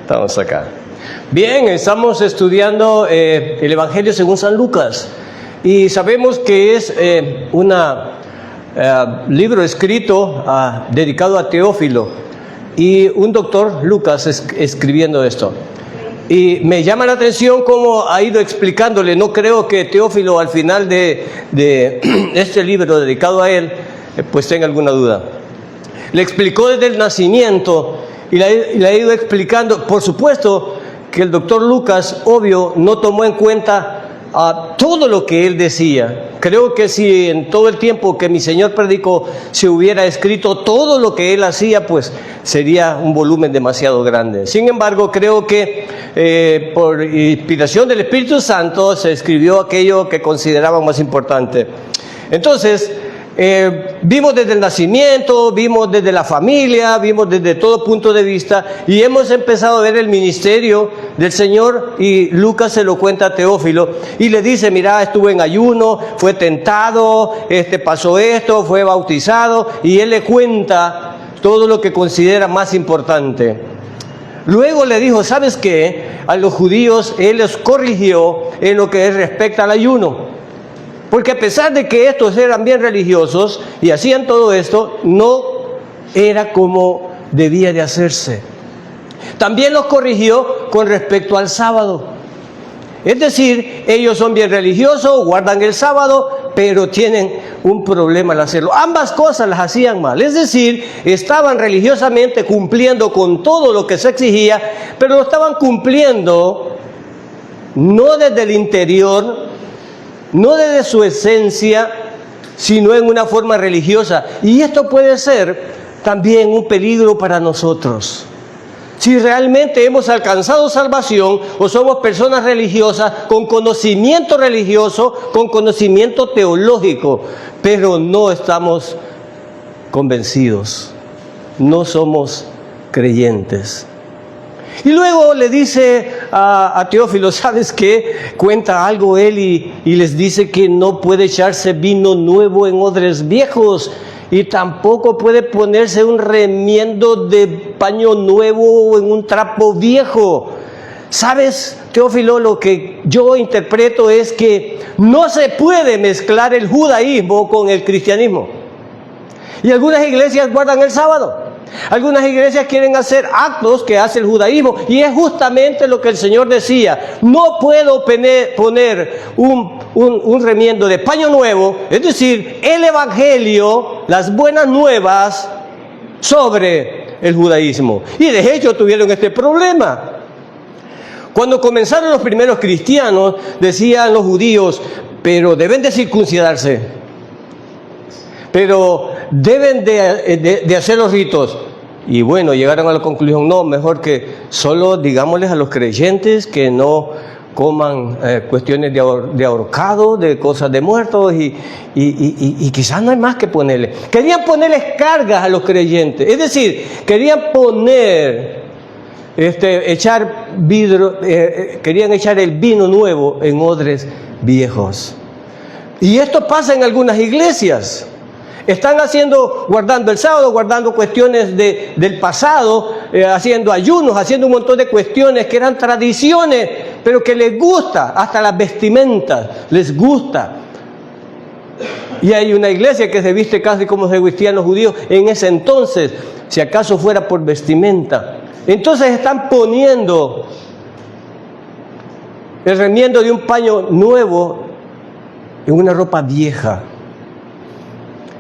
Estamos acá. Bien, estamos estudiando el Evangelio según San Lucas y sabemos que es un libro escrito dedicado a Teófilo y un doctor Lucas escribiendo esto. Y me llama la atención cómo ha ido explicándole. No creo que Teófilo al final de este libro dedicado a él pues tenga alguna duda. Le explicó desde el nacimiento y le ha ido explicando. Por supuesto que el doctor Lucas, obvio, no tomó en cuenta todo lo que él decía. Creo que si en todo el tiempo que mi Señor predicó se hubiera escrito todo lo que él hacía, pues sería un volumen demasiado grande. Sin embargo, creo que por inspiración del Espíritu Santo se escribió aquello que consideraba más importante. Entonces, vimos desde el nacimiento, vimos desde la familia, vimos desde todo punto de vista y hemos empezado a ver el ministerio del Señor, y Lucas se lo cuenta a Teófilo y le dice: mira, estuvo en ayuno, fue tentado, pasó esto, fue bautizado, y él le cuenta todo lo que considera más importante. Luego le dijo: ¿sabes qué? A los judíos él los corrigió en lo que respecta al ayuno. Porque a pesar de que estos eran bien religiosos y hacían todo esto, no era como debía de hacerse. También los corrigió con respecto al sábado. Es decir, ellos son bien religiosos, guardan el sábado, pero tienen un problema al hacerlo. Ambas cosas las hacían mal. Es decir, estaban religiosamente cumpliendo con todo lo que se exigía, pero lo estaban cumpliendo no desde el interior, no desde su esencia, sino en una forma religiosa. Y esto puede ser también un peligro para nosotros. Si realmente hemos alcanzado salvación o somos personas religiosas con conocimiento religioso, con conocimiento teológico, pero no estamos convencidos, no somos creyentes. Y luego le dice a Teófilo: ¿sabes qué? Cuenta algo él y les dice que no puede echarse vino nuevo en odres viejos y tampoco puede ponerse un remiendo de paño nuevo en un trapo viejo. ¿Sabes, Teófilo? Lo que yo interpreto es que no se puede mezclar el judaísmo con el cristianismo. Y algunas iglesias guardan el sábado. Algunas iglesias quieren hacer actos que hace el judaísmo, y es justamente lo que el Señor decía: no puedo poner un remiendo de paño nuevo, es decir, el evangelio, las buenas nuevas, sobre el judaísmo. Y de hecho tuvieron este problema. Cuando comenzaron los primeros cristianos, decían los judíos: pero deben de circuncidarse, pero deben de hacer los ritos. Y bueno, llegaron a la conclusión: no, mejor que solo digámosles a los creyentes que no coman cuestiones de ahorcado, de cosas de muertos, y quizás no hay más que ponerle. Querían ponerles cargas a los creyentes, es decir, querían querían echar el vino nuevo en odres viejos. Y esto pasa en algunas iglesias. Están guardando el sábado, guardando cuestiones del pasado, haciendo ayunos, haciendo un montón de cuestiones que eran tradiciones, pero que les gusta, hasta las vestimentas les gusta. Y hay una iglesia que se viste casi como se vestían los judíos en ese entonces, si acaso fuera por vestimenta. Entonces están poniendo el remiendo de un paño nuevo en una ropa vieja.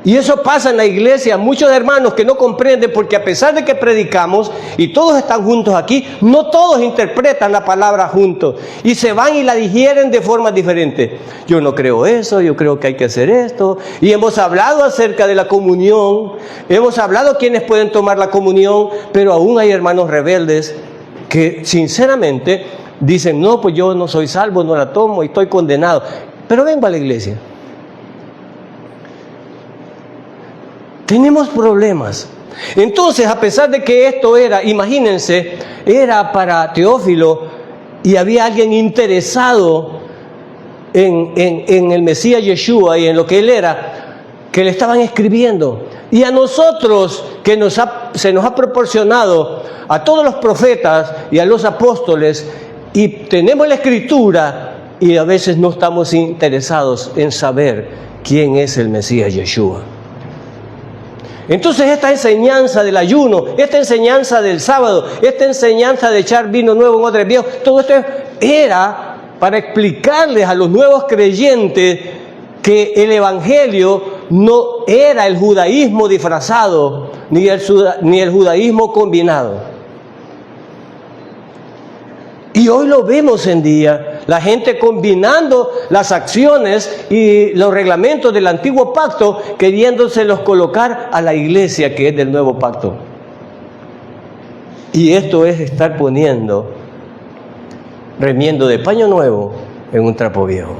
Y eso pasa en la iglesia. Muchos hermanos que no comprenden, porque a pesar de que predicamos y todos están juntos aquí, no todos interpretan la palabra juntos y se van y la digieren de formas diferentes. Yo no creo eso, yo creo que hay que hacer esto. Y hemos hablado acerca de la comunión, hemos hablado quiénes pueden tomar la comunión, pero aún hay hermanos rebeldes que sinceramente dicen: no, pues yo no soy salvo, no la tomo y estoy condenado. Pero vengo a la iglesia. Tenemos problemas. Entonces, a pesar de que esto era, imagínense, era para Teófilo y había alguien interesado en el Mesías Yeshua y en lo que él era, que le estaban escribiendo. Y a nosotros que se nos ha proporcionado a todos los profetas y a los apóstoles, y tenemos la Escritura, y a veces no estamos interesados en saber quién es el Mesías Yeshua. Entonces esta enseñanza del ayuno, esta enseñanza del sábado, esta enseñanza de echar vino nuevo en odres viejos, todo esto era para explicarles a los nuevos creyentes que el Evangelio no era el judaísmo disfrazado, ni el judaísmo combinado. Y hoy lo vemos en día, la gente combinando las acciones y los reglamentos del antiguo pacto, queriéndoselos colocar a la iglesia que es del nuevo pacto. Y esto es estar remiendo de paño nuevo en un trapo viejo.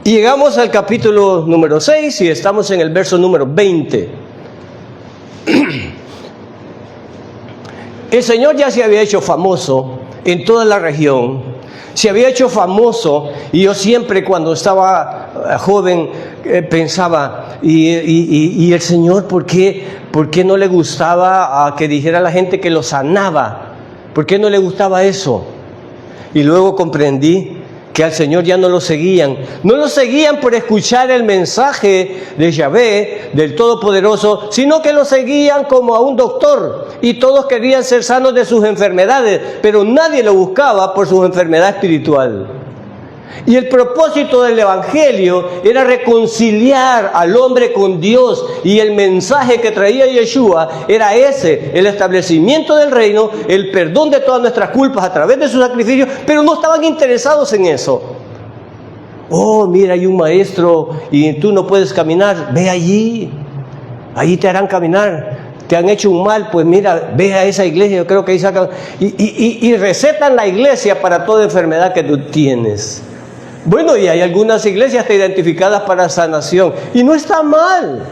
Y llegamos al capítulo número 6 y estamos en el verso número 20. El Señor ya se había hecho famoso en toda la región, se había hecho famoso, y yo siempre cuando estaba joven pensaba, y el Señor, ¿por qué no le gustaba que dijera a la gente que lo sanaba? ¿Por qué no le gustaba eso? Y luego comprendí que al Señor ya no lo seguían. No lo seguían por escuchar el mensaje de Yahvé, del Todopoderoso, sino que lo seguían como a un doctor. Y todos querían ser sanos de sus enfermedades, pero nadie lo buscaba por su enfermedad espiritual. Y el propósito del Evangelio era reconciliar al hombre con Dios, y el mensaje que traía Yeshua era ese, el establecimiento del reino, el perdón de todas nuestras culpas a través de su sacrificio, pero no estaban interesados en eso. Oh, mira, hay un maestro y tú no puedes caminar, ve allí te harán caminar. Te han hecho un mal, pues mira, ve a esa iglesia, yo creo que ahí sacan, y recetan la iglesia para toda enfermedad que tú tienes. Bueno, y hay algunas iglesias identificadas para sanación, y no está mal,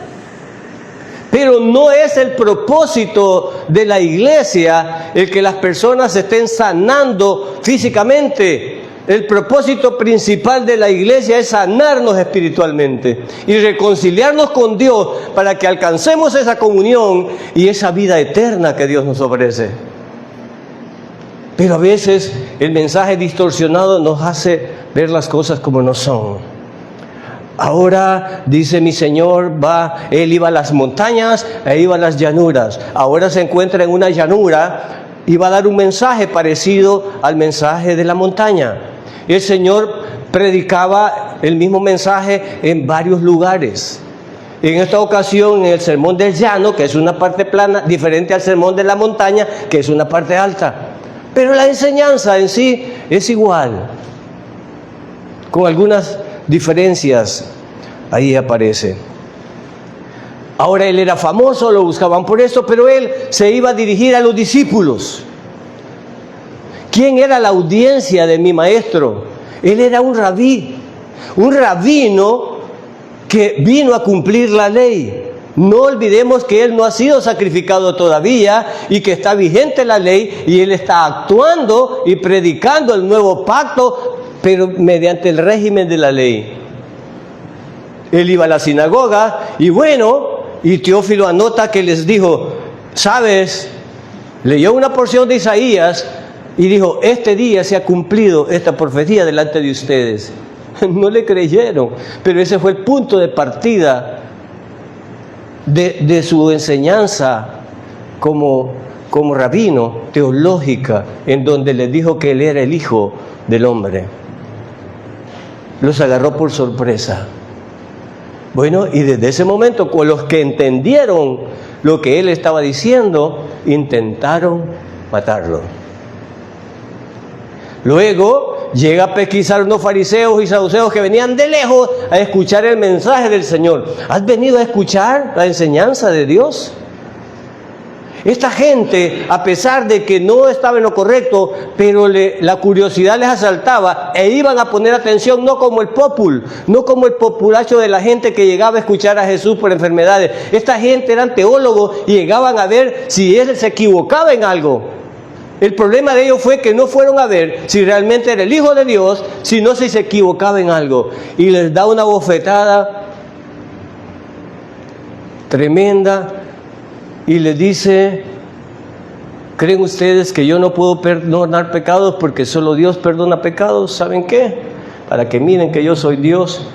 pero no es el propósito de la iglesia el que las personas estén sanando físicamente. El propósito principal de la iglesia es sanarnos espiritualmente y reconciliarnos con Dios para que alcancemos esa comunión y esa vida eterna que Dios nos ofrece. Pero a veces el mensaje distorsionado nos hace ver las cosas como no son. Ahora, dice mi Señor, Él iba a las montañas e iba a las llanuras. Ahora se encuentra en una llanura y va a dar un mensaje parecido al mensaje de la montaña. El Señor predicaba el mismo mensaje en varios lugares. En esta ocasión, en el sermón del llano, que es una parte plana, diferente al sermón de la montaña, que es una parte alta. Pero la enseñanza en sí es igual, con algunas diferencias. Ahí aparece. Ahora él era famoso, lo buscaban por eso, pero él se iba a dirigir a los discípulos. ¿Quién era la audiencia de mi maestro? Él era un rabí, un rabino que vino a cumplir la ley. No olvidemos que él no ha sido sacrificado todavía y que está vigente la ley, y él está actuando y predicando el nuevo pacto, pero mediante el régimen de la ley. Él iba a la sinagoga y Teófilo anota que les dijo, ¿sabes? Leyó una porción de Isaías y dijo, este día se ha cumplido esta profecía delante de ustedes. No le creyeron, pero ese fue el punto de partida de su enseñanza como rabino teológica, en donde les dijo que él era el Hijo del Hombre. Los agarró por sorpresa. Bueno, y desde ese momento, con los que entendieron lo que él estaba diciendo, intentaron matarlo. Luego llega a pesquisar unos fariseos y saduceos que venían de lejos a escuchar el mensaje del Señor. ¿Has venido a escuchar la enseñanza de Dios? Esta gente, a pesar de que no estaba en lo correcto, pero la curiosidad les asaltaba e iban a poner atención, no como el populacho de la gente que llegaba a escuchar a Jesús por enfermedades. Esta gente eran teólogos y llegaban a ver si él se equivocaba en algo. El problema de ellos fue que no fueron a ver si realmente era el Hijo de Dios, sino si se equivocaba en algo. Y les da una bofetada tremenda y les dice: ¿creen ustedes que yo no puedo perdonar pecados porque solo Dios perdona pecados? ¿Saben qué? Para que miren que yo soy Dios,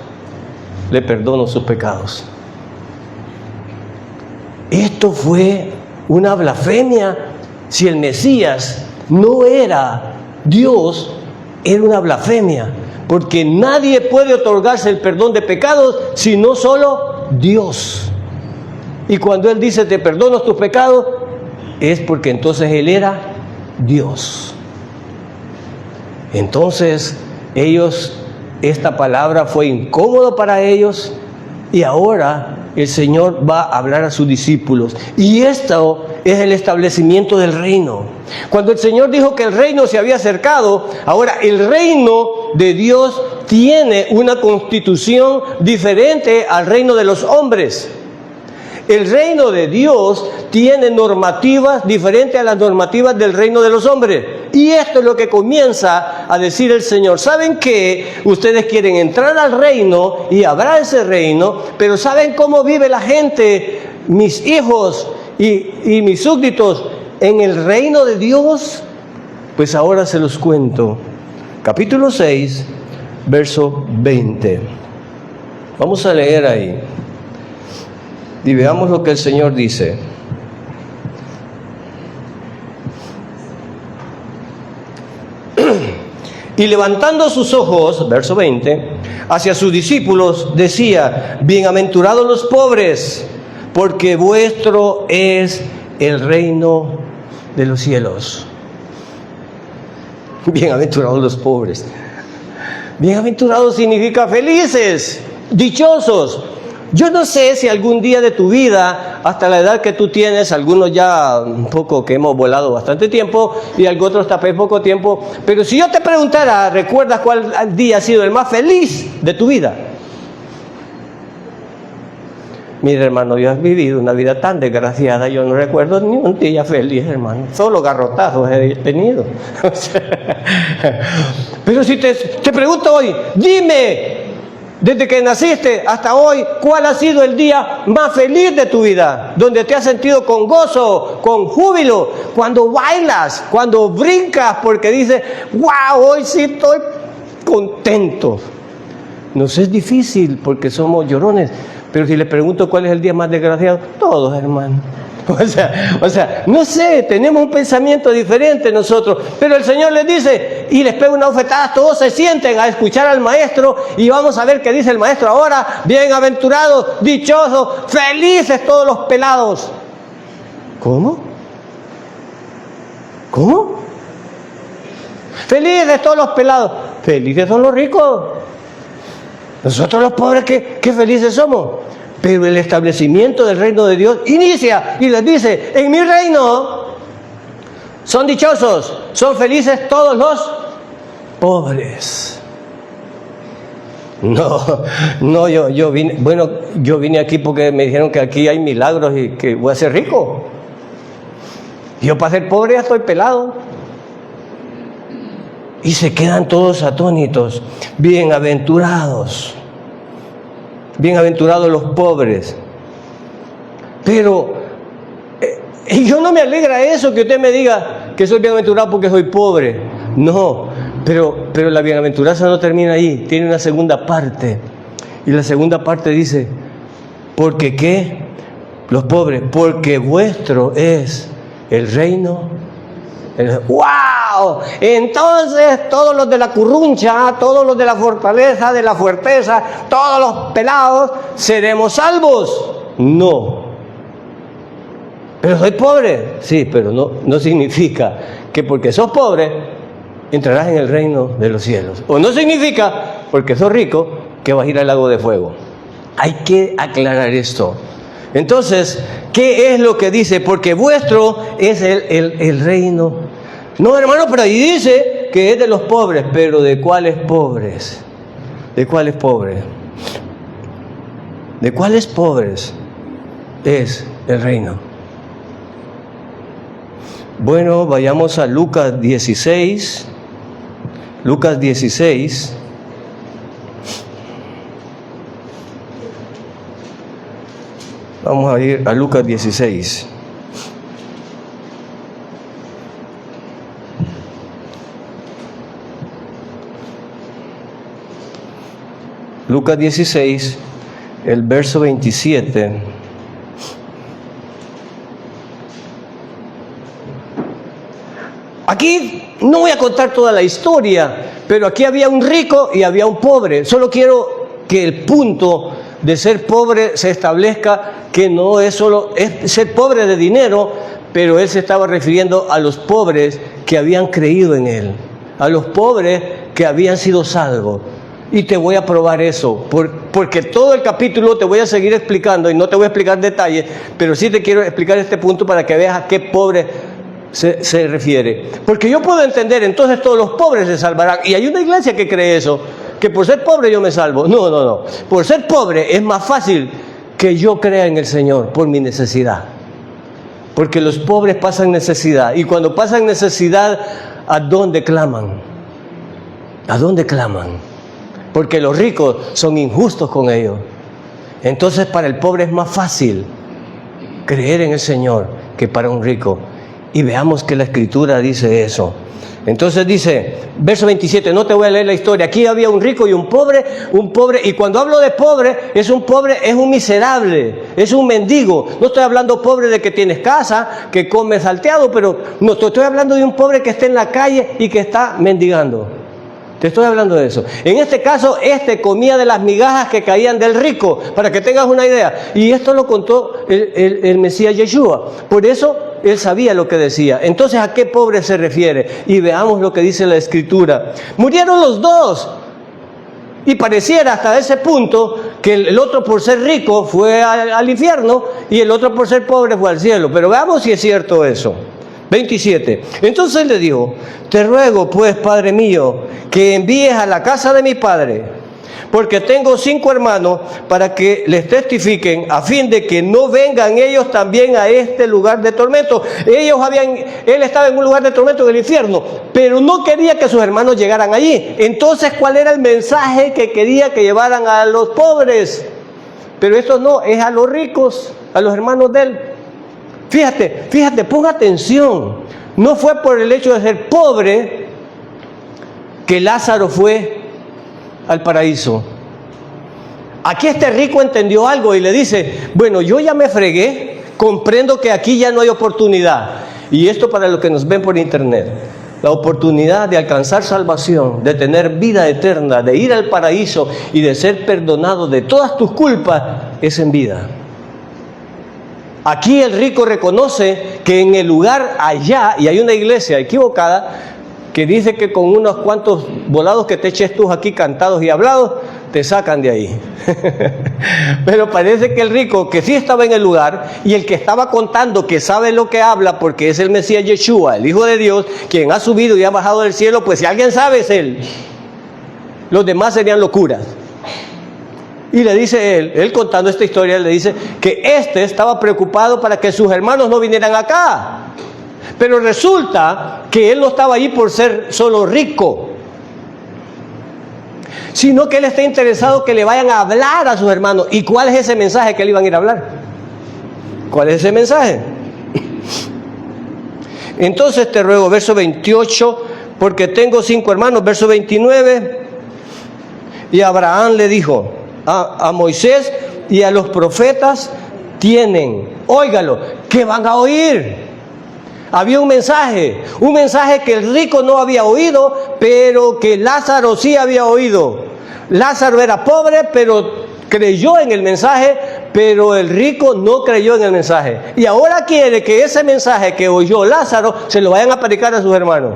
le perdono sus pecados. Esto fue una blasfemia. Si el Mesías no era Dios, era una blasfemia, porque nadie puede otorgarse el perdón de pecados sino solo Dios. Y cuando Él dice te perdono tus pecados, es porque entonces Él era Dios. Entonces esta palabra fue incómoda para ellos, y ahora el Señor va a hablar a sus discípulos. Y esto es el establecimiento del reino. Cuando el Señor dijo que el reino se había acercado, ahora el reino de Dios tiene una constitución diferente al reino de los hombres. El reino de Dios tiene normativas diferentes a las normativas del reino de los hombres. Y esto es lo que comienza a decir el Señor. ¿Saben qué? Ustedes quieren entrar al reino y habrá ese reino, pero ¿saben cómo vive la gente, mis hijos y mis súbditos, en el reino de Dios? Pues ahora se los cuento. Capítulo 6, verso 20. Vamos a leer ahí. Y veamos lo que el Señor dice. Y levantando sus ojos, verso 20, hacia sus discípulos, decía: bienaventurados los pobres, porque vuestro es el reino de los cielos. Bienaventurados los pobres. Bienaventurados significa felices, dichosos. Yo no sé si algún día de tu vida, hasta la edad que tú tienes, algunos ya un poco que hemos volado bastante tiempo y algunos tapé poco tiempo, pero si yo te preguntara, ¿recuerdas cuál día ha sido el más feliz de tu vida? Mira, hermano, yo he vivido una vida tan desgraciada, yo no recuerdo ni un día feliz, hermano. Solo garrotazos he tenido. Pero si te pregunto hoy, dime, desde que naciste hasta hoy, ¿cuál ha sido el día más feliz de tu vida? Donde te has sentido con gozo, con júbilo, cuando bailas, cuando brincas, porque dices: wow, hoy sí estoy contento. Nos es difícil porque somos llorones, pero si les pregunto cuál es el día más desgraciado, todos, hermano. O sea, no sé, tenemos un pensamiento diferente nosotros, pero el Señor les dice, y les pega una bofetada, todos se sienten a escuchar al maestro, y vamos a ver qué dice el maestro ahora: bienaventurados, dichosos, felices todos los pelados. ¿Cómo? ¿Cómo? Felices todos los pelados. Felices son los ricos. Nosotros los pobres, ¿qué felices somos? Pero el establecimiento del reino de Dios inicia y les dice: en mi reino son dichosos, son felices todos los pobres. No, yo vine aquí porque me dijeron que aquí hay milagros y que voy a ser rico. Yo para ser pobre ya estoy pelado. Y se quedan todos atónitos. Bienaventurados los pobres. Pero yo no me alegra eso, que usted me diga que soy bienaventurado porque soy pobre. No, pero la bienaventuranza no termina ahí, tiene una segunda parte. Y la segunda parte dice: ¿porque qué? Los pobres, porque vuestro es el reino. ¡Wow! Entonces todos los de la curruncha, todos los de la fortaleza, de la fuerteza, todos los pelados, ¿seremos salvos? No. Pero soy pobre. Sí, pero no significa que porque sos pobre entrarás en el reino de los cielos. O no significa porque sos rico que vas a ir al lago de fuego. Hay que aclarar esto. Entonces, ¿qué es lo que dice? Porque vuestro es el reino. No, hermano, pero ahí dice que es de los pobres. ¿Pero de cuáles pobres? ¿De cuáles pobres? ¿De cuáles pobres es el reino? Bueno, vayamos a Lucas 16. Lucas 16. Vamos a ir a Lucas 16. Lucas 16, el verso 27. Aquí no voy a contar toda la historia, pero aquí había un rico y había un pobre. Solo quiero que el punto de ser pobre se establezca, que no es solo es ser pobre de dinero, pero él se estaba refiriendo a los pobres que habían creído en él, a los pobres que habían sido salvos. Y te voy a probar eso, porque todo el capítulo te voy a seguir explicando y no te voy a explicar detalles, pero sí te quiero explicar este punto para que veas a qué pobre se refiere. Porque yo puedo entender, entonces todos los pobres se salvarán. Y hay una iglesia que cree eso, que por ser pobre yo me salvo. No. Por ser pobre es más fácil que yo crea en el Señor por mi necesidad. Porque los pobres pasan necesidad. Y cuando pasan necesidad, ¿a dónde claman? ¿A dónde claman? Porque los ricos son injustos con ellos. Entonces para el pobre es más fácil creer en el Señor que para un rico. Y veamos que la Escritura dice eso. Entonces dice, verso 27, no te voy a leer la historia. Aquí había un rico y un pobre, y cuando hablo de pobre, es un miserable, es un mendigo. No estoy hablando pobre de que tienes casa, que comes salteado, pero no, estoy hablando de un pobre que está en la calle y que está mendigando. Te estoy hablando de eso. En este caso, comía de las migajas que caían del rico, para que tengas una idea. Y esto lo contó el Mesías Yeshua. Por eso él sabía lo que decía. Entonces, ¿a qué pobre se refiere? Y veamos lo que dice la Escritura. Murieron los dos. Y pareciera hasta ese punto que el otro por ser rico fue al infierno y el otro por ser pobre fue al cielo. Pero veamos si es cierto eso. 27. Entonces le dijo, te ruego pues, Padre mío, que envíes a la casa de mi padre, porque tengo 5 hermanos, para que les testifiquen, a fin de que no vengan ellos también a este lugar de tormento. Él estaba en un lugar de tormento en el infierno, pero no quería que sus hermanos llegaran allí. Entonces, ¿cuál era el mensaje que quería que llevaran a los pobres? Pero esto no, es a los ricos, a los hermanos de él. Fíjate, ponga atención. No fue por el hecho de ser pobre que Lázaro fue al paraíso. Aquí este rico entendió algo y le dice, bueno, yo ya me fregué, comprendo que aquí ya no hay oportunidad. Y esto para los que nos ven por internet. La oportunidad de alcanzar salvación, de tener vida eterna, de ir al paraíso y de ser perdonado de todas tus culpas, es en vida. Aquí el rico reconoce que en el lugar allá, y hay una iglesia equivocada, que dice que con unos cuantos volados que te eches tú aquí cantados y hablados, te sacan de ahí. Pero parece que el rico, que sí estaba en el lugar, y el que estaba contando que sabe lo que habla, porque es el Mesías Yeshua, el Hijo de Dios, quien ha subido y ha bajado del cielo, pues si alguien sabe es él. Los demás serían locuras. Y le dice él contando esta historia, le dice que estaba preocupado para que sus hermanos no vinieran acá. Pero resulta que él no estaba allí por ser solo rico, sino que él está interesado que le vayan a hablar a sus hermanos. ¿Y cuál es ese mensaje que le iban a ir a hablar? ¿Cuál es ese mensaje? Entonces te ruego, verso 28, porque tengo 5 hermanos, verso 29, y Abraham le dijo a Moisés y a los profetas tienen, óigalo, ¿qué van a oír? Había un mensaje que el rico no había oído, pero que Lázaro sí había oído. Lázaro era pobre, pero creyó en el mensaje, pero el rico no creyó en el mensaje. Y ahora quiere que ese mensaje que oyó Lázaro se lo vayan a predicar a sus hermanos,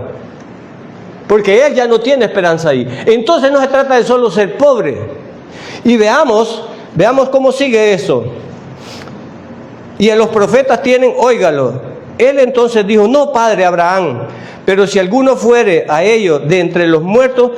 porque él ya no tiene esperanza ahí. Entonces no se trata de solo ser pobre. Y veamos cómo sigue eso. Y a los profetas tienen, óigalo. Él entonces dijo, no, padre Abraham, pero si alguno fuere a ellos de entre los muertos,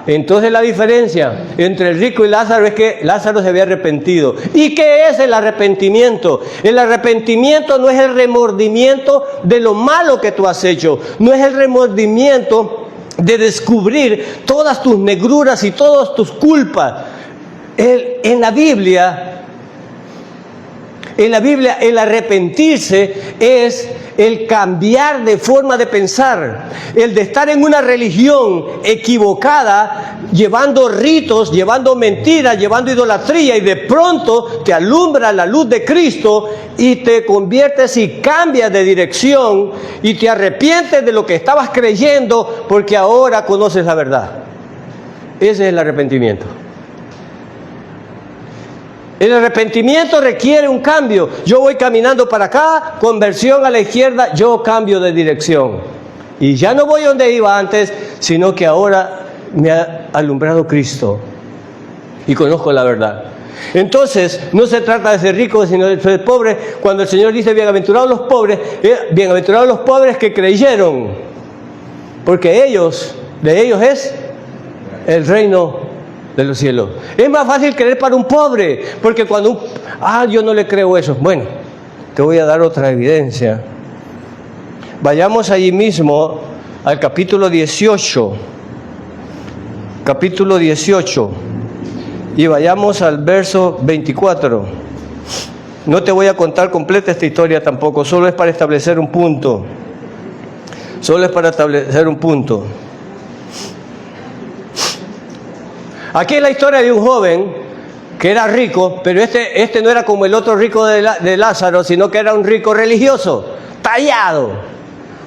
entonces la diferencia entre el rico y Lázaro es que Lázaro se había arrepentido. ¿Y qué es el arrepentimiento? El arrepentimiento no es el remordimiento de lo malo que tú has hecho, no es el remordimiento de descubrir todas tus negruras y todas tus culpas. En la Biblia, el arrepentirse es el cambiar de forma de pensar, el de estar en una religión equivocada, llevando ritos, llevando mentiras, llevando idolatría, y de pronto te alumbra la luz de Cristo y te conviertes y cambias de dirección y te arrepientes de lo que estabas creyendo porque ahora conoces la verdad. Ese es el arrepentimiento. El arrepentimiento requiere un cambio. Yo voy caminando para acá, conversión a la izquierda, yo cambio de dirección. Y ya no voy donde iba antes, sino que ahora me ha alumbrado Cristo y conozco la verdad. Entonces, no se trata de ser rico, sino de ser pobre. Cuando el Señor dice bienaventurados los pobres que creyeron, porque de ellos es el reino de los cielos. Es más fácil creer para un pobre, porque cuando yo no le creo eso. Bueno, te voy a dar otra evidencia. Vayamos allí mismo al capítulo 18. Capítulo 18. Y vayamos al verso 24. No te voy a contar completa esta historia tampoco, solo es para establecer un punto. Aquí es la historia de un joven que era rico, pero este no era como el otro rico de Lázaro, sino que era un rico religioso, tallado.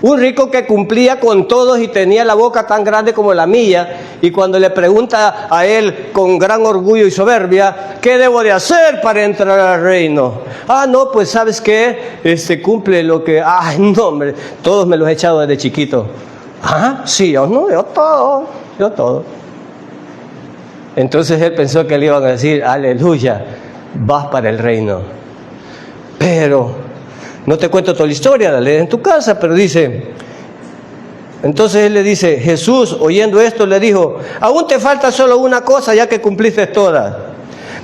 Un rico que cumplía con todos y tenía la boca tan grande como la mía. Y cuando le pregunta a él con gran orgullo y soberbia, ¿qué debo de hacer para entrar al reino? No, pues ¿sabes qué? Cumple lo que... no, hombre, todos me los he echado desde chiquito. Sí, yo todo. Entonces él pensó que le iban a decir, aleluya, vas para el reino. Pero, no te cuento toda la historia, la lees en tu casa, pero dice, entonces él le dice, Jesús, oyendo esto, le dijo, aún te falta solo una cosa ya que cumpliste todas.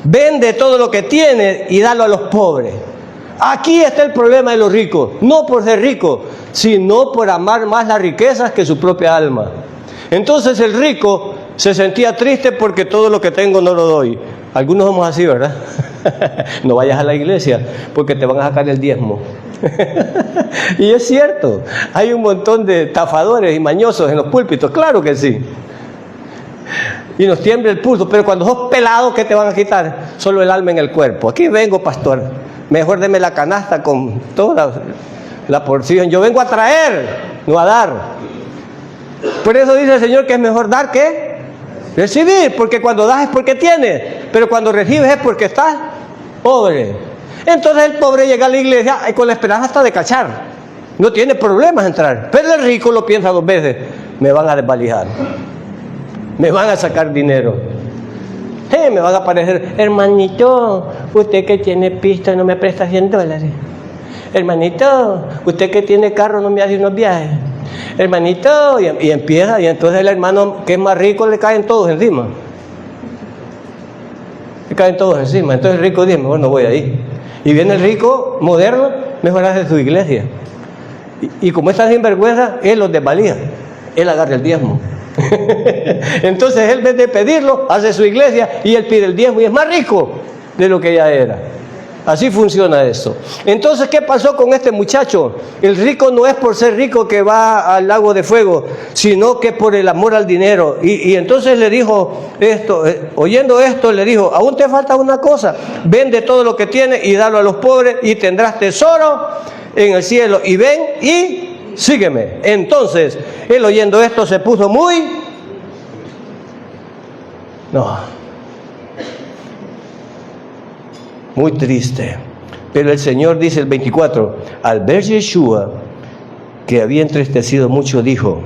Vende todo lo que tienes y dalo a los pobres. Aquí está el problema de los ricos, no por ser rico, sino por amar más las riquezas que su propia alma. Entonces el rico se sentía triste porque todo lo que tengo no lo doy. Algunos somos así, ¿verdad? No vayas a la iglesia porque te van a sacar el diezmo. Y es cierto, hay un montón de estafadores y mañosos en los púlpitos, claro que sí. Y nos tiembla el pulso, pero cuando sos pelado, ¿qué te van a quitar? Solo el alma en el cuerpo. Aquí vengo, pastor, mejor deme la canasta con toda la porción. Yo vengo a traer, no a dar. Por eso dice el Señor que es mejor dar que recibir, porque cuando das es porque tienes, pero cuando recibes es porque estás pobre. Entonces el pobre llega a la iglesia con la esperanza hasta de cachar, no tiene problemas entrar, pero el rico lo piensa dos veces, me van a desvalijar, me van a sacar dinero, me van a aparecer, hermanito, usted que tiene pista no me presta $100, hermanito, usted que tiene carro no me hace unos viajes, hermanito, y empieza, y entonces el hermano que es más rico le caen todos encima. Entonces el rico dice, mejor no voy ahí. Y viene el rico moderno, mejor hace su iglesia. Y como está sinvergüenza, él los desvalía. Él agarra el diezmo. Entonces él, en vez de pedirlo, hace su iglesia y él pide el diezmo y es más rico de lo que ya era. Así funciona esto. Entonces, ¿qué pasó con este muchacho? El rico no es por ser rico que va al lago de fuego, sino que por el amor al dinero. Y entonces le dijo esto, oyendo esto, le dijo, aún te falta una cosa, vende todo lo que tienes y dalo a los pobres y tendrás tesoro en el cielo. Y ven y sígueme. Entonces, él oyendo esto se puso muy triste. Pero el Señor dice el 24, al ver Yeshua que había entristecido mucho, dijo,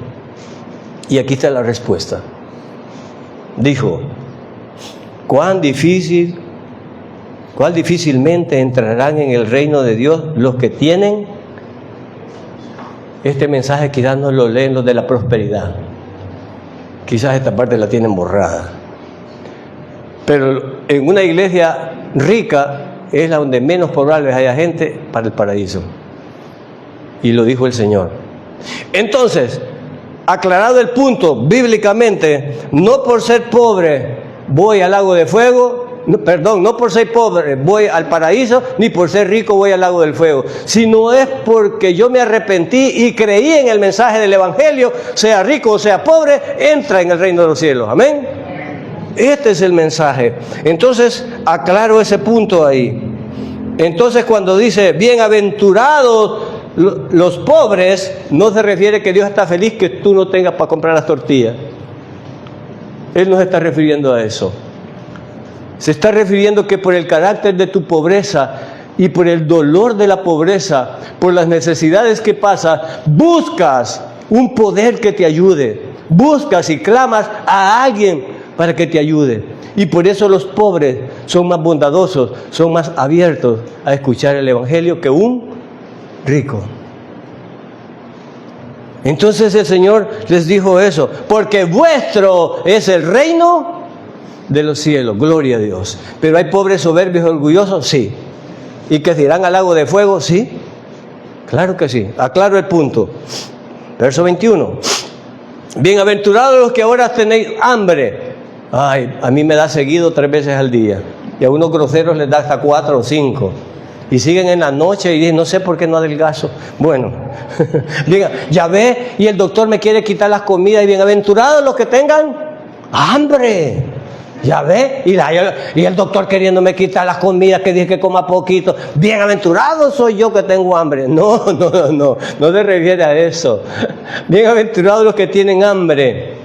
y aquí está la respuesta, dijo, cuán difícilmente entrarán en el reino de Dios los que tienen, este mensaje quizás no lo leen los de la prosperidad, quizás esta parte la tienen borrada, pero en una iglesia rica es la donde menos probable haya gente para el paraíso. Y lo dijo el Señor. Entonces, aclarado el punto bíblicamente, no por ser pobre voy al lago de fuego, no por ser pobre voy al paraíso, ni por ser rico voy al lago del fuego, sino es porque yo me arrepentí y creí en el mensaje del Evangelio, sea rico o sea pobre, entra en el reino de los cielos. Amén. Este es el mensaje. Entonces, aclaro ese punto ahí. Entonces, cuando dice, bienaventurados los pobres, no se refiere que Dios está feliz que tú no tengas para comprar las tortillas. Él no se está refiriendo a eso. Se está refiriendo que por el carácter de tu pobreza y por el dolor de la pobreza, por las necesidades que pasas, buscas un poder que te ayude. Buscas y clamas a alguien para que te ayude. Y por eso los pobres son más bondadosos, son más abiertos a escuchar el Evangelio que un rico. Entonces el Señor les dijo eso, porque vuestro es el reino de los cielos, gloria a Dios. Pero hay pobres soberbios y orgullosos, sí. ¿Y que se irán al lago de fuego? Sí. Claro que sí. Aclaro el punto. Verso 21. Bienaventurados los que ahora tenéis hambre. Ay, a mí me da seguido 3 veces al día. Y a unos groseros les da hasta 4 o 5. Y siguen en la noche y dicen, no sé por qué no adelgazo. Bueno, ya ve, y el doctor me quiere quitar las comidas. Y bienaventurados los que tengan hambre. Ya ve, y el doctor queriéndome quitar las comidas que dije que coma poquito. Bienaventurado soy yo que tengo hambre. No se refiere a eso. Bienaventurados los que tienen hambre.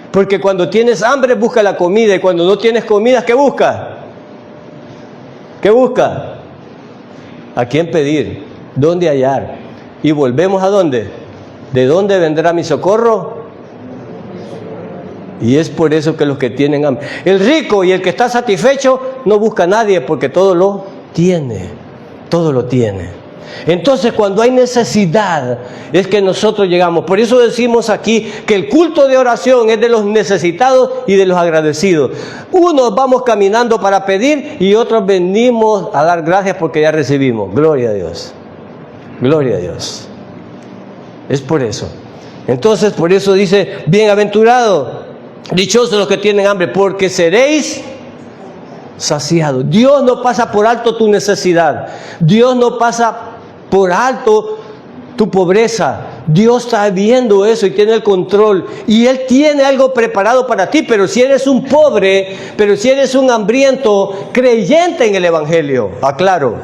Porque cuando tienes hambre busca la comida, y cuando no tienes comida, ¿qué busca? ¿Qué busca? ¿A quién pedir? ¿Dónde hallar? Y volvemos ¿a dónde? ¿De dónde vendrá mi socorro? Y es por eso que los que tienen hambre. El rico y el que está satisfecho no busca a nadie porque todo lo tiene. Todo lo tiene. Entonces, cuando hay necesidad, es que nosotros llegamos. Por eso decimos aquí que el culto de oración es de los necesitados y de los agradecidos. Unos vamos caminando para pedir y otros venimos a dar gracias porque ya recibimos. Gloria a Dios. Gloria a Dios. Es por eso. Entonces, por eso dice, bienaventurados, dichosos los que tienen hambre, porque seréis saciados. Dios no pasa por alto tu necesidad. Dios no pasa por alto tu pobreza. Dios está viendo eso y tiene el control. Y Él tiene algo preparado para ti. Pero si eres un pobre, pero si eres un hambriento, creyente en el Evangelio, aclaro.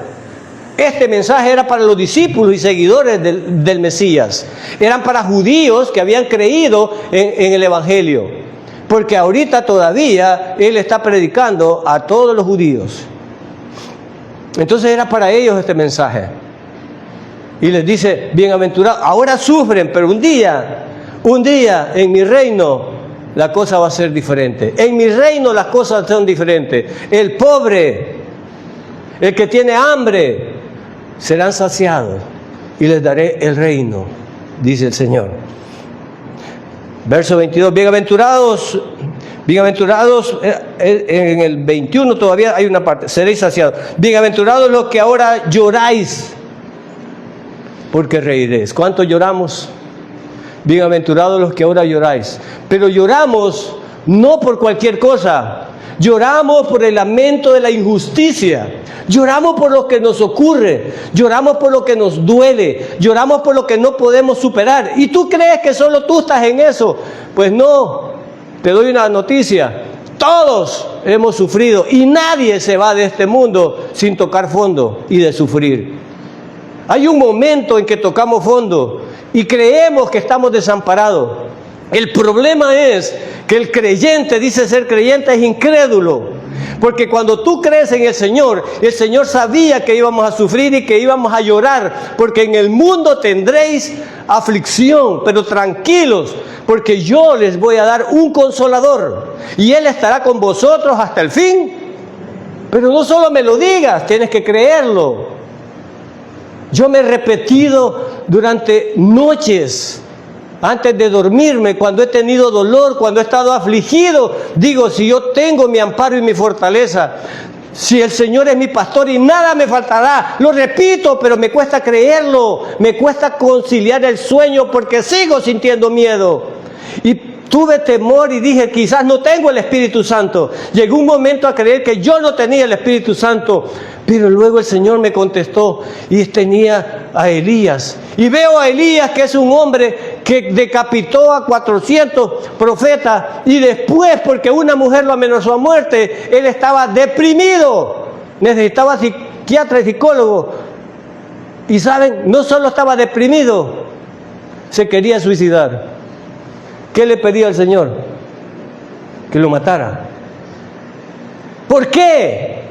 Este mensaje era para los discípulos y seguidores del Mesías. Eran para judíos que habían creído en el Evangelio. Porque ahorita todavía Él está predicando a todos los judíos. Entonces era para ellos este mensaje. Y les dice, bienaventurados, ahora sufren, pero un día en mi reino la cosa va a ser diferente. En mi reino las cosas son diferentes. El pobre, el que tiene hambre, serán saciados y les daré el reino, dice el Señor. Verso 22, bienaventurados, en el 21 todavía hay una parte, seréis saciados. Bienaventurados los que ahora lloráis, porque reiréis. ¿Cuánto lloramos? Bienaventurados los que ahora lloráis. Pero lloramos no por cualquier cosa, lloramos por el lamento de la injusticia. Lloramos por lo que nos ocurre, lloramos por lo que nos duele, lloramos por lo que no podemos superar. ¿Y tú crees que solo tú estás en eso? Pues no, te doy una noticia, todos hemos sufrido y nadie se va de este mundo sin tocar fondo y de sufrir. Hay un momento en que tocamos fondo y creemos que estamos desamparados. El problema es que el creyente dice ser creyente, es incrédulo. Porque cuando tú crees en el Señor sabía que íbamos a sufrir y que íbamos a llorar. Porque en el mundo tendréis aflicción, pero tranquilos, porque yo les voy a dar un consolador. Y Él estará con vosotros hasta el fin. Pero no solo me lo digas, tienes que creerlo. Yo me he repetido durante noches, antes de dormirme, cuando he tenido dolor, cuando he estado afligido, digo, si yo tengo mi amparo y mi fortaleza, Si el Señor es mi pastor y nada me faltará. Lo repito, pero me cuesta creerlo. Me cuesta conciliar el sueño porque sigo sintiendo miedo. Y tuve temor y dije, quizás no tengo el Espíritu Santo. Llegó un momento a creer que yo no tenía el Espíritu Santo. Pero luego el Señor me contestó y tenía a Elías. Y veo a Elías, que es un hombre que decapitó a 400 profetas. Y después, porque una mujer lo amenazó a muerte, él estaba deprimido. Necesitaba psiquiatra y psicólogo. Y saben, no solo estaba deprimido, se quería suicidar. ¿Qué le pedía al Señor? Que lo matara. ¿Por qué?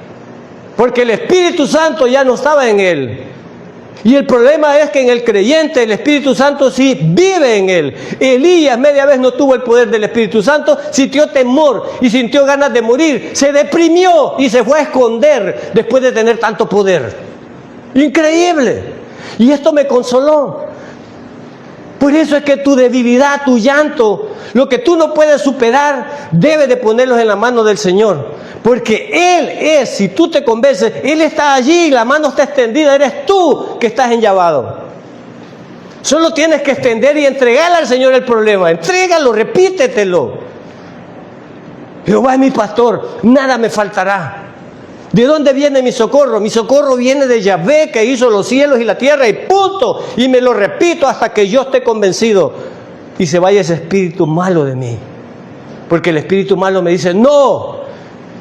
Porque el Espíritu Santo ya no estaba en él. Y el problema es que en el creyente el Espíritu Santo sí vive en él. Elías media vez no tuvo el poder del Espíritu Santo, sintió temor y sintió ganas de morir. Se deprimió y se fue a esconder después de tener tanto poder. Increíble. Y esto me consoló. Por eso es que tu debilidad, tu llanto, lo que tú no puedes superar, debes de ponerlos en la mano del Señor. Porque Él es, si tú te convences, Él está allí, la mano está extendida, eres tú que estás enllavado. Solo tienes que extender y entregarle al Señor el problema. Entrégalo, repítetelo. Jehová es mi pastor, nada me faltará. ¿De dónde viene mi socorro? Mi socorro viene de Yahvé, que hizo los cielos y la tierra, y punto. Y me lo repito hasta que yo esté convencido y se vaya ese espíritu malo de mí. Porque el espíritu malo me dice, no.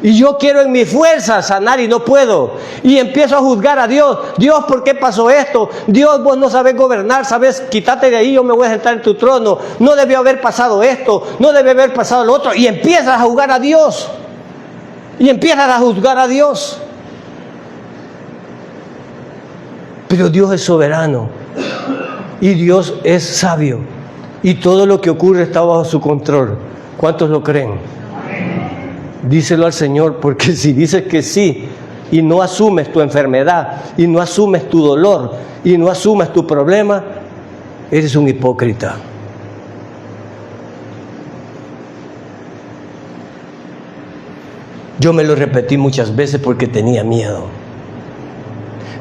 Y yo quiero en mi fuerza sanar y no puedo. Y empiezo a juzgar a Dios. Dios, ¿por qué pasó esto? Dios, vos no sabés gobernar, sabés, quítate de ahí, yo me voy a sentar en tu trono. No debió haber pasado esto, no debe haber pasado lo otro. Y empiezas a juzgar a Dios. Y empiezas a juzgar a Dios. Pero Dios es soberano. Y Dios es sabio. Y todo lo que ocurre está bajo su control. ¿Cuántos lo creen? Díselo al Señor, porque si dices que sí y no asumes tu enfermedad y no asumes tu dolor y no asumes tu problema, eres un hipócrita. Yo me lo repetí muchas veces porque tenía miedo.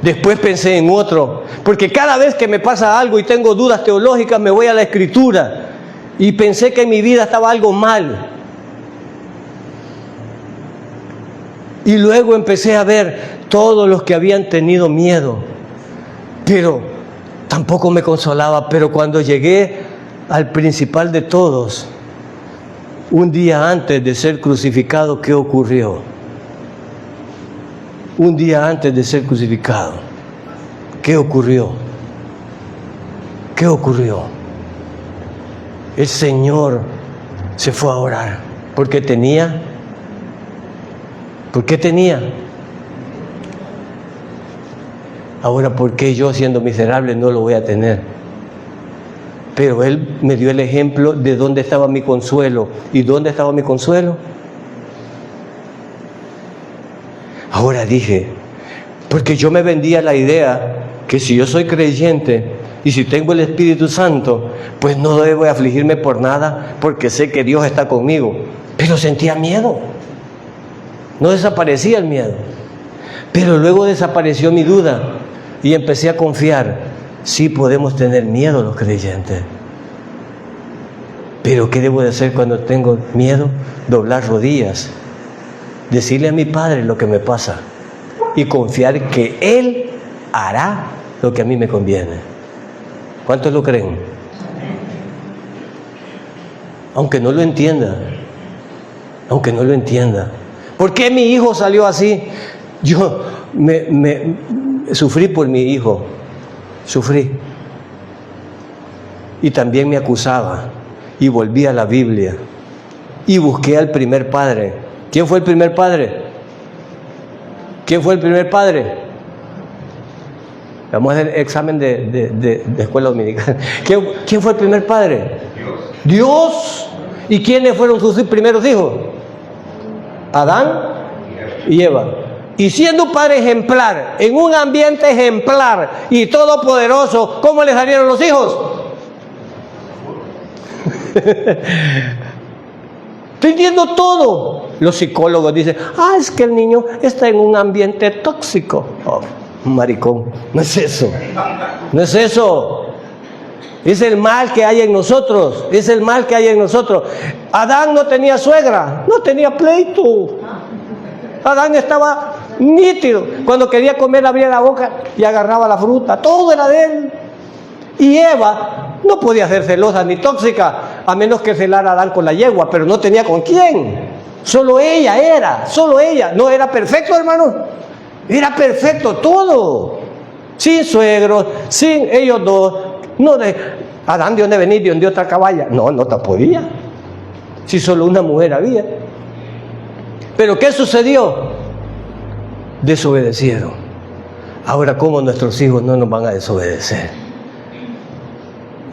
Después pensé en otro, porque cada vez que me pasa algo y tengo dudas teológicas me voy a la Escritura y pensé que en mi vida estaba algo mal. Y luego empecé a ver todos los que habían tenido miedo, pero tampoco me consolaba. Pero cuando llegué al principal de todos, un día antes de ser crucificado, ¿qué ocurrió? Un día antes de ser crucificado, ¿qué ocurrió? ¿Qué ocurrió? El Señor se fue a orar, porque tenía... ¿Por qué tenía? Ahora, ¿por qué yo, siendo miserable, no lo voy a tener? Pero Él me dio el ejemplo de dónde estaba mi consuelo. ¿Y dónde estaba mi consuelo? Ahora dije, porque yo me vendía la idea que si yo soy creyente y si tengo el Espíritu Santo, pues no debo afligirme por nada, porque sé que Dios está conmigo. Pero sentía miedo. No desaparecía el miedo, pero luego desapareció mi duda y empecé a confiar. Sí podemos tener miedo los creyentes, pero ¿qué debo de hacer cuando tengo miedo? Doblar rodillas, decirle a mi Padre lo que me pasa y confiar que Él hará lo que a mí me conviene. ¿Cuántos lo creen? Aunque no lo entienda, aunque no lo entienda. ¿Por qué mi hijo salió así? Yo sufrí por mi hijo, sufrí. Y también me acusaba. Y volví a la Biblia. Y busqué al primer padre. ¿Quién fue el primer padre? ¿Quién fue el primer padre? Vamos a hacer examen de escuela dominical. ¿Quién fue el primer padre? Dios. ¿Y quiénes fueron sus primeros hijos? Adán y Eva. Y siendo un padre ejemplar, en un ambiente ejemplar y todopoderoso, ¿cómo le salieron los hijos? teniendo todo. Los psicólogos dicen, es que el niño está en un ambiente tóxico. Oh, maricón, no es eso. No es eso. Es el mal que hay en nosotros. Es el mal que hay en nosotros. Adán no tenía suegra, no tenía pleito. Adán estaba nítido. Cuando quería comer abría la boca y agarraba la fruta. Todo era de él. Y Eva no podía ser celosa ni tóxica, a menos que celara a Adán con la yegua, pero no tenía con quién. Solo ella. No era perfecto, hermano. Era perfecto todo. Sin suegros, sin ellos dos. No de Adán, ¿de dónde venís? ¿De dónde otra caballa? No te podía. Si solo una mujer había. Pero ¿qué sucedió? Desobedecieron. Ahora, ¿cómo nuestros hijos no nos van a desobedecer?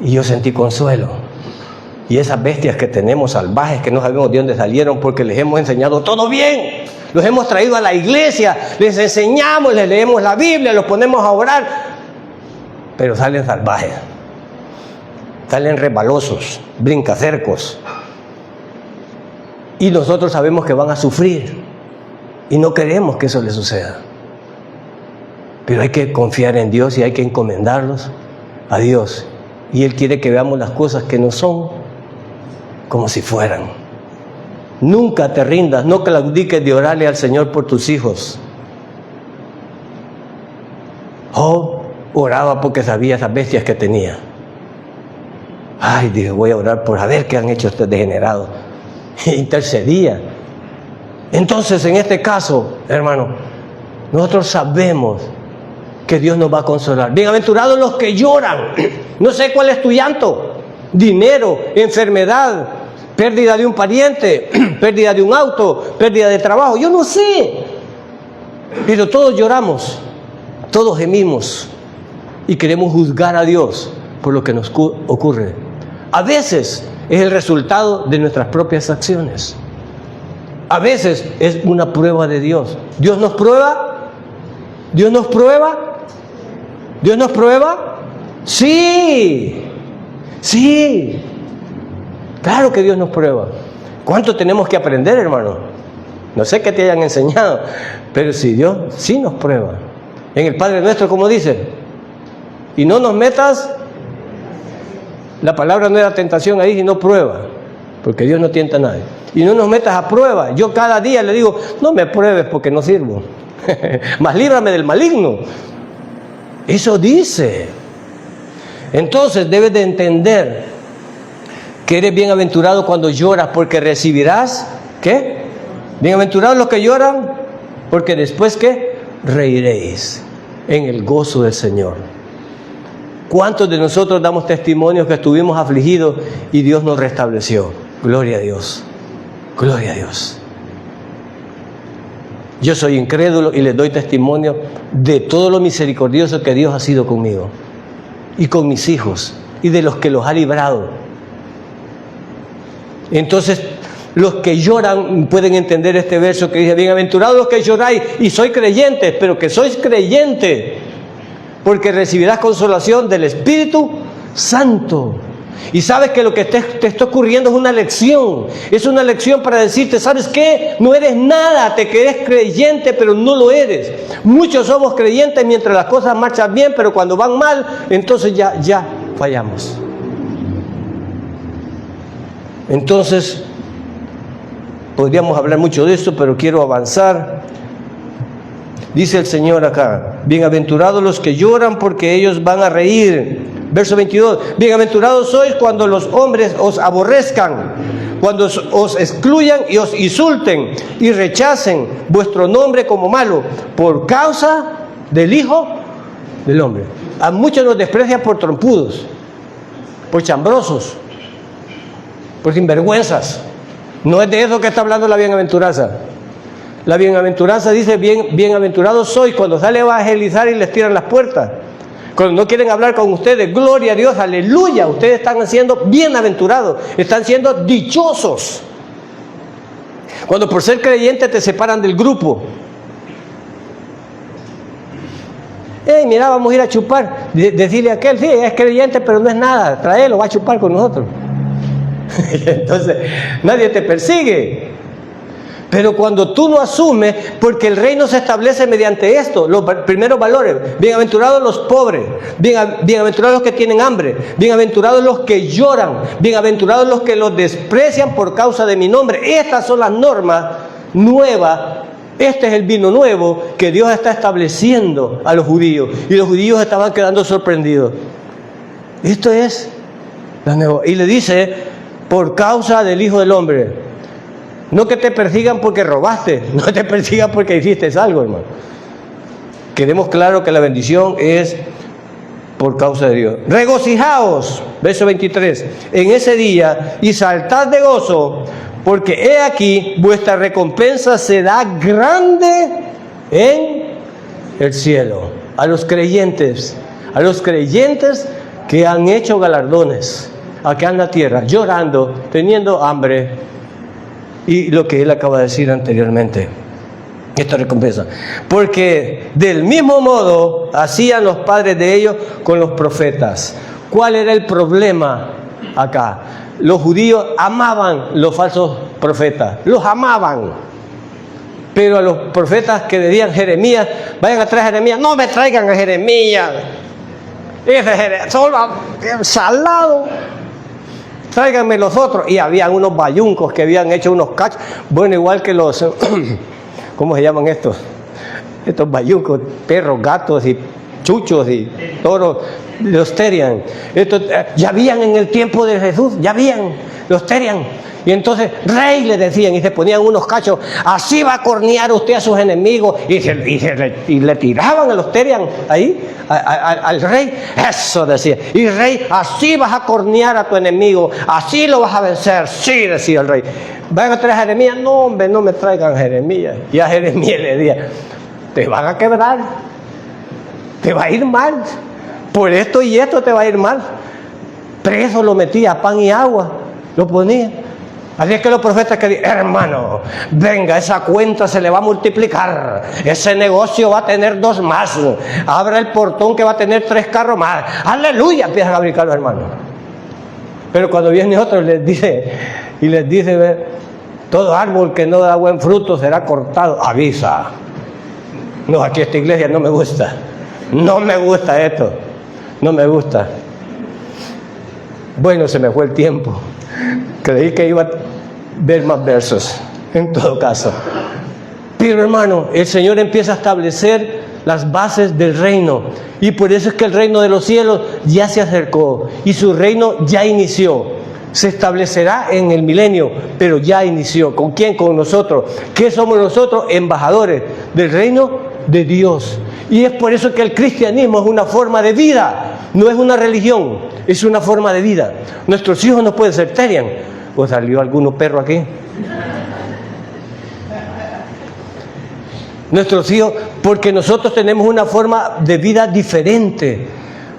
Y yo sentí consuelo. Y esas bestias que tenemos salvajes, que no sabemos de dónde salieron, porque les hemos enseñado todo bien. Los hemos traído a la iglesia, les enseñamos, les leemos la Biblia, los ponemos a orar. Pero salen salvajes. Salen rebalosos, brincacercos. Y nosotros sabemos que van a sufrir. Y no queremos que eso les suceda. Pero hay que confiar en Dios y hay que encomendarlos a Dios. Y Él quiere que veamos las cosas que no son como si fueran. Nunca te rindas, no claudiques de orarle al Señor por tus hijos. Job oraba porque sabía esas bestias que tenía. Dije, voy a orar por a ver qué han hecho estos degenerados. Intercedía. Entonces, en este caso, hermano, nosotros sabemos que Dios nos va a consolar. Bienaventurados los que lloran. No sé cuál es tu llanto. Dinero, enfermedad, pérdida de un pariente, pérdida de un auto, pérdida de trabajo. Yo no sé. Pero todos lloramos, todos gemimos y queremos juzgar a Dios por lo que nos ocurre. A veces es el resultado de nuestras propias acciones. A veces es una prueba de Dios. ¿Dios nos prueba? ¿Dios nos prueba? ¿Dios nos prueba? Sí. Sí. Claro que Dios nos prueba. ¿Cuánto tenemos que aprender, hermano? No sé qué te hayan enseñado, pero si Dios sí nos prueba. En el Padre Nuestro, como dice, y no nos metas, la palabra no era tentación ahí, sino prueba, porque Dios no tienta a nadie. Y no nos metas a prueba. Yo cada día le digo, no me pruebes porque no sirvo. Mas líbrame del maligno. Eso dice. Entonces debes de entender que eres bienaventurado cuando lloras, porque recibirás, ¿qué? Bienaventurados los que lloran, porque después, ¿qué? Reiréis en el gozo del Señor. ¿Cuántos de nosotros damos testimonios que estuvimos afligidos y Dios nos restableció? Gloria a Dios. Gloria a Dios. Yo soy incrédulo y les doy testimonio de todo lo misericordioso que Dios ha sido conmigo y con mis hijos y de los que los ha librado. Entonces, los que lloran pueden entender este verso que dice, bienaventurados los que lloráis, y soy creyente, pero que sois creyente, porque recibirás consolación del Espíritu Santo. Y sabes que lo que te está ocurriendo es una lección para decirte, ¿sabes qué? No eres nada, te crees creyente, pero no lo eres. Muchos somos creyentes mientras las cosas marchan bien, pero cuando van mal, entonces ya fallamos. Entonces, podríamos hablar mucho de esto, pero quiero avanzar. Dice el Señor acá, bienaventurados los que lloran, porque ellos van a reír. Verso 22, bienaventurados sois cuando los hombres os aborrezcan, cuando os excluyan y os insulten y rechacen vuestro nombre como malo, por causa del Hijo del Hombre. A muchos nos desprecian por trompudos, por chambrosos, por sinvergüenzas. No es de eso que está hablando la bienaventuranza. La bienaventuranza dice, bienaventurados sois cuando sale a evangelizar y les tiran las puertas. Cuando no quieren hablar con ustedes, gloria a Dios, aleluya, ustedes están siendo bienaventurados, están siendo dichosos. Cuando por ser creyente te separan del grupo. Mira, vamos a ir a chupar. Decirle a aquel, sí, es creyente, pero no es nada, tráelo, va a chupar con nosotros. Entonces, nadie te persigue. Pero cuando tú no asumes, porque el reino se establece mediante esto, los primeros valores: bienaventurados los pobres, bienaventurados los que tienen hambre, bienaventurados los que lloran, bienaventurados los que los desprecian por causa de mi nombre. Estas son las normas nuevas. Este es el vino nuevo que Dios está estableciendo a los judíos, y los judíos estaban quedando sorprendidos. Esto es la nueva. Y le dice: por causa del Hijo del Hombre. No que te persigan porque robaste, no te persigan porque hiciste algo, hermano. Quedemos claro que la bendición es por causa de Dios. Regocijaos, verso 23, en ese día, y saltad de gozo, porque he aquí vuestra recompensa será grande en el cielo. A los creyentes que han hecho galardones acá en la tierra, llorando, teniendo hambre, y lo que él acaba de decir anteriormente, esta recompensa. Porque del mismo modo hacían los padres de ellos con los profetas. ¿Cuál era el problema acá? Los judíos amaban los falsos profetas, los amaban. Pero a los profetas que decían Jeremías, vayan a traer a Jeremías, no me traigan a Jeremías, ese Jeremías, solo salado. Tráiganme los otros. Y había unos bayuncos que habían hecho unos cachos. Bueno, igual que los, ¿cómo se llaman estos? Estos bayuncos, perros, gatos y chuchos y toros, los terian. Estos, ya habían en el tiempo de Jesús, ya habían, los terian. Y entonces, rey, le decían, y se ponían unos cachos, así va a cornear usted a sus enemigos, y le tiraban a los terian ahí, al rey, eso decía, y rey, así vas a cornear a tu enemigo, así lo vas a vencer, sí, decía el rey. ¿Van a traer a Jeremías? No, hombre, no me traigan a Jeremías. Y a Jeremías le decía, te van a quebrar, te va a ir mal, por esto y esto te va a ir mal. Preso lo metía, pan y agua, lo ponía. Así es que los profetas que dicen, hermano, venga, esa cuenta se le va a multiplicar, ese negocio va a tener 2 más, abra el portón que va a tener 3 carros más, aleluya, empiezan a brincar los hermanos. Pero cuando viene otro les dice, todo árbol que no da buen fruto será cortado, avisa. No, aquí esta iglesia no me gusta esto, no me gusta. Bueno, se me fue el tiempo. Creí que iba a ver más versos, en todo caso. Pero hermano, el Señor empieza a establecer las bases del reino. Y por eso es que el reino de los cielos ya se acercó. Y su reino ya inició. Se establecerá en el milenio, pero ya inició. ¿Con quién? Con nosotros. ¿Qué somos nosotros? Embajadores del reino de Dios. Y es por eso que el cristianismo es una forma de vida. No es una religión, es una forma de vida. Nuestros hijos no pueden ser terian. ¿O salió alguno perro aquí? Nuestros hijos, porque nosotros tenemos una forma de vida diferente.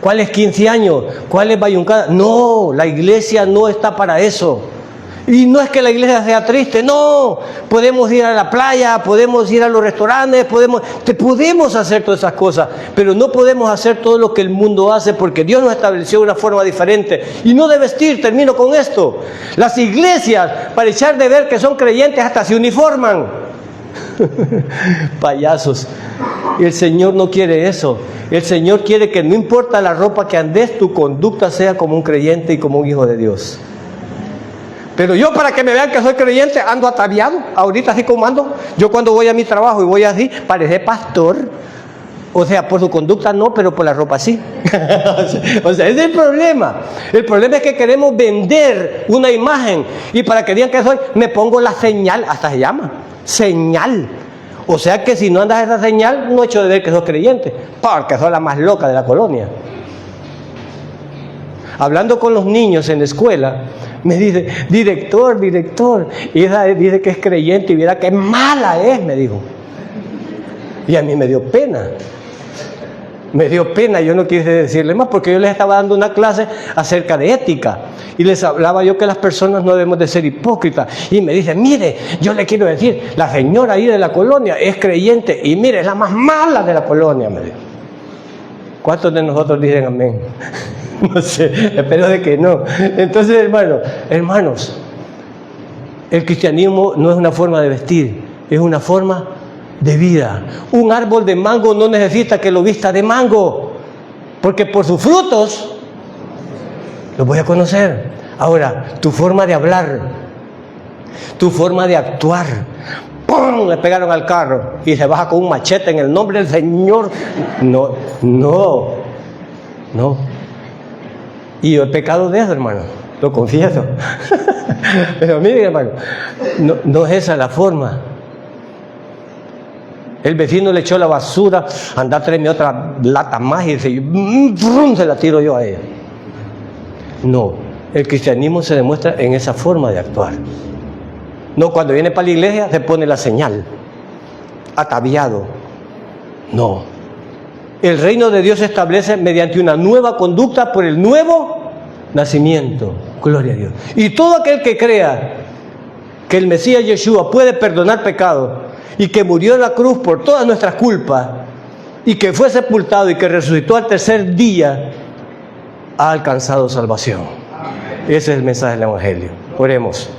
¿Cuál es 15 años? ¿Cuál es bayuncada? No, la iglesia no está para eso. Y no es que la iglesia sea triste, no. Podemos ir a la playa, podemos ir a los restaurantes, podemos hacer todas esas cosas, pero no podemos hacer todo lo que el mundo hace, porque Dios nos estableció una forma diferente. Y no de vestir, termino con esto. Las iglesias, para echar de ver que son creyentes, hasta se uniforman. Payasos. Y el Señor no quiere eso. El Señor quiere que no importa la ropa que andes, tu conducta sea como un creyente y como un hijo de Dios. Pero yo, para que me vean que soy creyente, ando ataviado, ahorita así como ando. Yo cuando voy a mi trabajo y voy así, parece pastor. O sea, por su conducta no, pero por la ropa sí. O sea, ese es el problema. El problema es que queremos vender una imagen. Y para que digan que soy, me pongo la señal, hasta se llama, señal. O sea que si no andas esa señal, no echo de ver que sos creyente, porque sos la más loca de la colonia. Hablando con los niños en la escuela, me dice, director, y esa dice que es creyente y viera qué mala es, me dijo. Y a mí me dio pena, yo no quise decirle más, porque yo les estaba dando una clase acerca de ética, y les hablaba yo que las personas no debemos de ser hipócritas, y me dice, mire, yo le quiero decir, la señora ahí de la colonia es creyente, y mire, es la más mala de la colonia, me dijo. ¿Cuántos de nosotros dicen amén? No sé, espero de que no. Entonces, hermanos, el cristianismo no es una forma de vestir, es una forma de vida. Un árbol de mango no necesita que lo vista de mango, porque por sus frutos los voy a conocer. Ahora, tu forma de hablar, tu forma de actuar. ¡Pum! Le pegaron al carro y se baja con un machete en el nombre del Señor. No. Y yo he pecado de eso, hermano, lo confieso. Pero miren, hermano, no es esa la forma. El vecino le echó la basura, anda a traerme otra lata más y dice, se la tiro yo a ella. No, el cristianismo se demuestra en esa forma de actuar. No, cuando viene para la iglesia se pone la señal, ataviado. No. El reino de Dios se establece mediante una nueva conducta por el nuevo nacimiento. Gloria a Dios. Y todo aquel que crea que el Mesías Yeshua puede perdonar pecados y que murió en la cruz por todas nuestras culpas y que fue sepultado y que resucitó al tercer día, ha alcanzado salvación. Ese es el mensaje del Evangelio. Oremos.